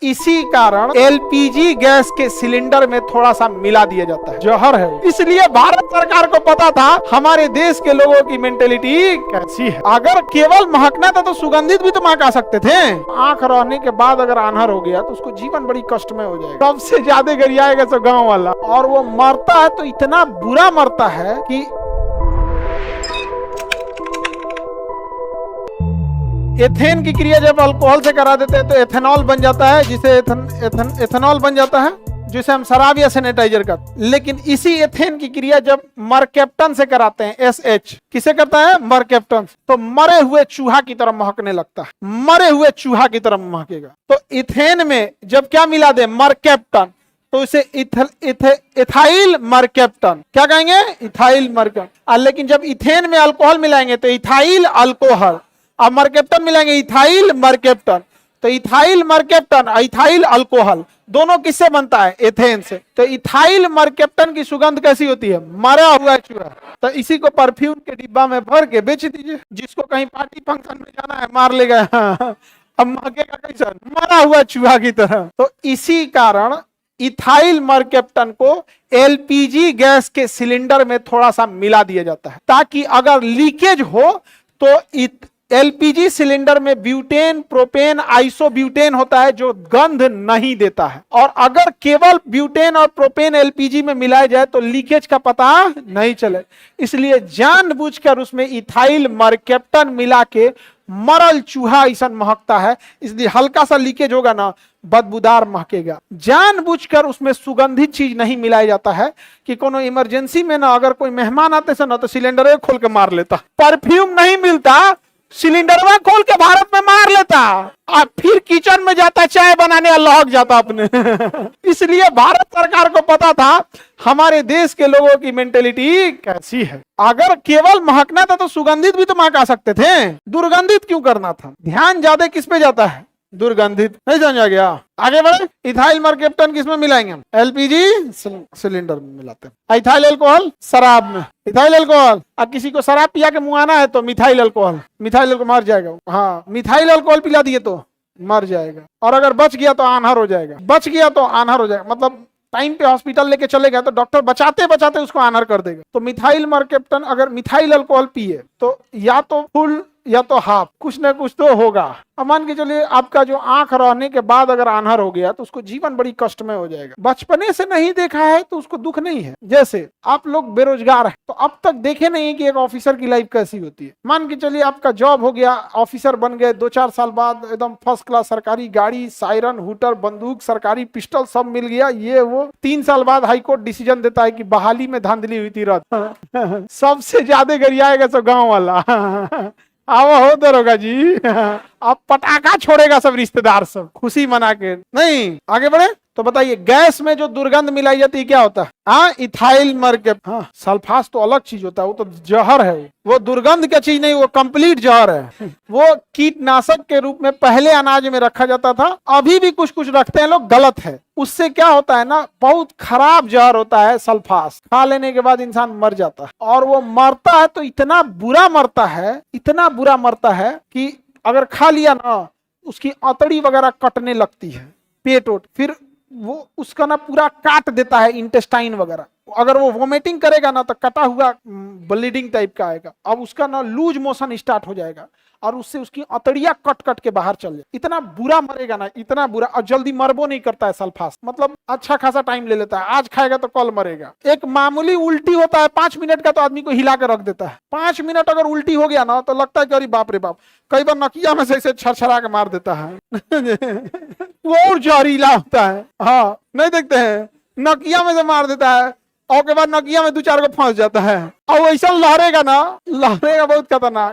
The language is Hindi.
इसी कारण एलपीजी गैस के सिलेंडर में थोड़ा सा मिला दिया जाता है, जहर है। इसलिए भारत सरकार को पता था हमारे देश के लोगों की मेंटेलिटी कैसी है। अगर केवल महकना था तो सुगंधित भी तो महक आ सकते थे। आंख रहने के बाद अगर आन्हर हो गया तो उसको जीवन बड़ी कष्टमय हो जाएगा। सबसे ज्यादा गरियाएगा तो गांव वाला, और वो मरता है तो इतना बुरा मरता है कि एथेन की क्रिया जब अल्कोहल से करा देते हैं तो एथेनॉल बन जाता है, जिसे एथेनॉल बन जाता है, जिसे हम शराब या सैनिटाइजर करते हैं। लेकिन इसी एथेन की क्रिया जब मरकेप्टन से कराते हैं, SH किसे करता है, मरकेप्टन, तो मरे हुए चूहा की तरह महकने लगता है, मरे हुए चूहा की तरह महकेगा। तो इथेन में जब क्या मिला दे, मरकेप्टन, तो इसे इथाइल मरकेप्टन, क्या कहेंगे, इथाइल मरकेप्टन। लेकिन जब इथेन में अल्कोहल मिलाएंगे तो इथाइल अल्कोहल, अब मरकेप्टन मिलाएंगे इथाइल मरकेप्टन, तो इथाइल मरकेप्टन इथाइल अल्कोहल दोनों किससे बनता है, एथेन से। तो इथाइल मरकेप्टन की सुगंध कैसी होती है, मरा हुआ चूहा। तो इसी को परफ्यूम के डिब्बा में भर के बेच दीजिए, जिसको कहीं पार्टी फंक्शन में जाना है मार लेगा। अब महकेगा कैसा, मरा हुआ चूहा की तरह। तो इसी कारण इथाइल मरकेप्टन को एलपीजी गैस के सिलेंडर में थोड़ा सा मिला दिया जाता है, ताकि अगर लीकेज हो तो एलपीजी सिलेंडर में ब्यूटेन, प्रोपेन, आइसोब्यूटेन होता है जो गंध नहीं देता है। और अगर केवल ब्यूटेन और प्रोपेन एलपीजी में मिलाया जाए तो लीकेज का पता नहीं चले। इसलिए जानबूझकर उसमें इथाइल मरकेप्टन मिला के मरल चूहा ऐसा महकता है, इसलिए हल्का सा लीकेज होगा ना, बदबूदार महकेगा। जानबूझकर उसमें सुगंधित चीज नहीं मिलाया जाता है कि कोनो इमरजेंसी में ना अगर कोई मेहमान आते से ना तो सिलेंडर खोल के मार लेता, परफ्यूम नहीं मिलता, सिलेंडर में खोल के भारत में मार लेता, और फिर किचन में जाता चाय बनाने और लहक जाता अपने। इसलिए भारत सरकार को पता था हमारे देश के लोगों की मेंटेलिटी कैसी है। अगर केवल महकना था तो सुगंधित भी तो महक आ सकते थे, दुर्गंधित क्यों करना था। ध्यान ज्यादा किस पे जाता है, दुर्गंधित। नहीं समझा गया, आगे बढ़े। इथाइल मरकेप्टन किसमें मिलाएंगे हम, एलपीजी सिलेंडर में मिलाते हैं। इथाइल अल्कोहल शराब में, इथाइल अल्कोहल। अब किसी को शराब पिया के मुंह आना है तो मिथाइल अल्कोहल, मिथाइल अल्कोहल मर जाएगा। हाँ, मिथाइल अल्कोहल पिला दिए तो मर जाएगा, और अगर बच गया तो आन्हर हो जाएगा, बच गया तो आन्हर हो जाएगा। मतलब टाइम पे हॉस्पिटल लेके चले गए तो डॉक्टर बचाते बचाते उसको आन्हर कर देगा। तो मिथाइल मरकेप्टन अगर मिथाइल अल्कोहल पिए तो या तो फुल या तो हाफ, कुछ ना कुछ तो होगा। अब मान के चलिए आपका जो आंख रहने के बाद अगर आन्हर हो गया तो उसको जीवन बड़ी कष्टमय हो जाएगा। बचपने से नहीं देखा है तो उसको दुख नहीं है। जैसे आप लोग बेरोजगार हैं तो अब तक देखे नहीं कि एक ऑफिसर की लाइफ कैसी होती है। मान के चलिए आपका जॉब हो गया, ऑफिसर बन गए, 2-4 साल बाद एकदम फर्स्ट क्लास सरकारी गाड़ी, सायरन, हुटर, बंदूक, सरकारी पिस्टल सब मिल गया, ये वो। 3 साल बाद हाईकोर्ट डिसीजन देता है कि बहाली में धांधली हुई थी रात। सबसे ज्यादा गरियाएगा सब गाँव वाला। आओ हो दरोगा जी, अब पटाखा छोड़ेगा सब रिश्तेदार, सब खुशी मना के। नहीं, आगे बढ़े। तो बताइए गैस में जो दुर्गंध मिलाई जाती है क्या होता है, हाँ, इथाइल मरकेप्टन। हाँ, सल्फास तो अलग चीज होता है, वो तो जहर है, वो दुर्गंध का चीज नहीं, वो कंप्लीट जहर है। वो कीटनाशक के रूप में पहले अनाज में रखा जाता था, अभी भी कुछ कुछ रखते हैं लोग, गलत है। उससे क्या होता है ना, बहुत खराब जहर होता है सल्फास, खा लेने के बाद इंसान मर जाता है। और वो मरता है तो इतना बुरा मरता है, इतना बुरा मरता है कि अगर खा लिया ना उसकी अतड़ी वगैरह कटने लगती है, पेट ओट, फिर वो उसका ना पूरा काट देता है इंटेस्टाइन वगैरह। अगर वो वोमिटिंग करेगा ना तो कटा हुआ ब्लीडिंग टाइप का आएगा, अब उसका ना लूज मोशन स्टार्ट हो जाएगा और उससे उसकी अतड़ियां कट कट के बाहर चल जाए। इतना बुरा मरेगा ना, इतना बुरा। और जल्दी मरबो नहीं करता है सल्फास, मतलब अच्छा खासा टाइम ले लेता है, आज खाएगा तो कल मरेगा। एक मामूली उल्टी होता है 5 मिनट का तो आदमी को हिला कर रख देता है। 5 मिनट अगर उल्टी हो गया ना तो लगता है कि अरे बाप रे बाप, कई बार नकिया में से ऐसे छरछरा के मार देता है। वो और जहरीला होता है। हाँ, नहीं देखते हैं, नकिया में से मार देता है और के बाद नकिया में 2-4 को फंस जाता है, और वैसा लहरेगा ना, लहरेगा बहुत खतरनाक।